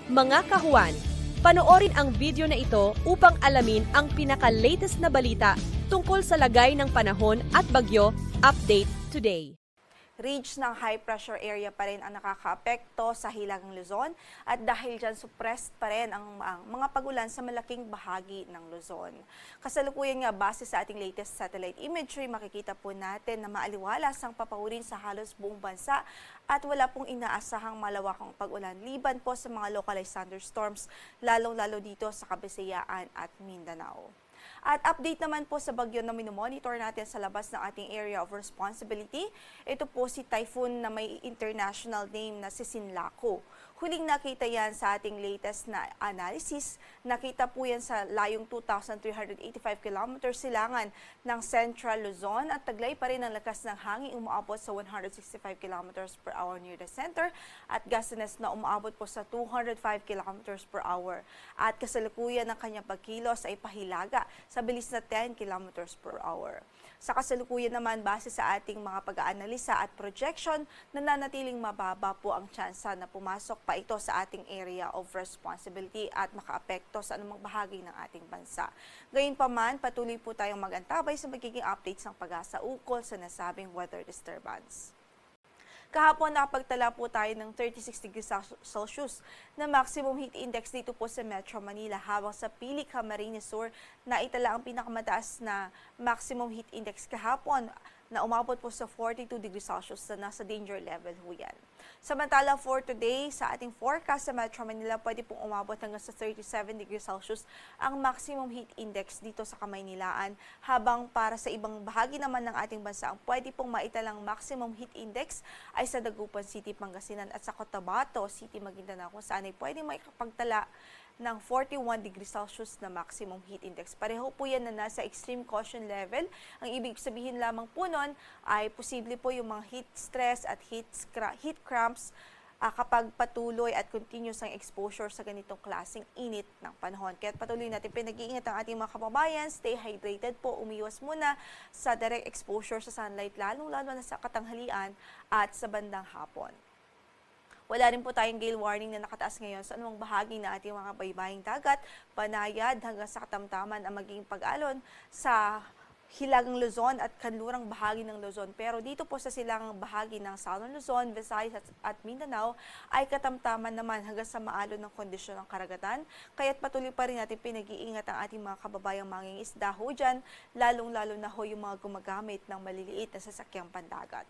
Mga kahuwan, panoorin ang video na ito upang alamin ang pinaka-latest na balita tungkol sa lagay ng panahon at bagyo. Update today. Ridge ng high pressure area pa rin ang nakakaapekto sa Hilagang Luzon at dahil dyan suppressed pa rin ang mga pagulan sa malaking bahagi ng Luzon. Kasalukuyan nga base sa ating latest satellite imagery, makikita po natin na maaliwalas ang papawirin sa halos buong bansa at wala pong inaasahang malawakang pag-ulan liban po sa mga localized thunderstorms lalong-lalo dito sa Kabisayaan at Mindanao. At update naman po sa bagyo na minomonitor natin sa labas ng ating area of responsibility. Ito po si typhoon na may international name na si Sinlaku. Huling nakita yan sa ating latest na analysis. Nakita po yan sa layong 2,385 km silangan ng Central Luzon at taglay pa rin ang lakas ng hangin umaabot sa 165 km per hour near the center at gustiness na umaabot po sa 205 km per hour. At kasalukuyan ng kanyang pagkilos ay pahilaga sa bilis na 10 km per hour. Sa kasalukuyan naman, base sa ating mga pag-aanalisa at projection, nananatiling mababa po ang tsansa na pumasok pa ito sa ating area of responsibility at makaapekto sa anumang bahagi ng ating bansa. Gayunpaman, patuloy po tayong mag-antabay sa magiging updates ng pag-asa ukol sa nasabing weather disturbance. Kahapon nakapagtala po tayo ng 36 degrees Celsius na maximum heat index dito po sa Metro Manila, habang sa Pili, Camarines Sur na itala ang pinakamataas na maximum heat index kahapon na umabot po sa 42 degrees Celsius na nasa danger level ho yan. Samantala for today, sa ating forecast sa Metro Manila, pwede pong umabot hanggang sa 37 degrees Celsius ang maximum heat index dito sa Kamaynilaan, habang para sa ibang bahagi naman ng ating bansa, ang pwede pong maitalang maximum heat index ay sa Dagupan City, Pangasinan at sa Cotabato City, Maguindanao, kung saan ay pwede maipagtala ng 41 degrees Celsius na maximum heat index. Pareho po yan na nasa extreme caution level. Ang ibig sabihin lamang po nun ay posible po yung mga heat stress at heat cramps kapag patuloy at continuous ang exposure sa ganitong klaseng init ng panahon. Kaya patuloy natin pinag-iingat ang ating mga kababayan, stay hydrated po, umiwas muna sa direct exposure sa sunlight, lalong-lalo na sa katanghalian at sa bandang hapon. Wala rin po tayong gale warning na nakataas ngayon sa anumang bahagi na ating mga baybaying dagat, panayad hanggang sa katamtaman ang magiging pag-alon sa Hilagang Luzon at kanlurang bahagi ng Luzon. Pero dito po sa silangang bahagi ng Southern Luzon, Visayas at Mindanao ay katamtaman naman hanggang sa maalon ng kondisyon ng karagatan. Kaya't patuloy pa rin natin pinag-iingat ang ating mga kababayang mangingisda ho dyan, lalong-lalo na ho yung mga gumagamit ng maliliit na sasakyang pandagat.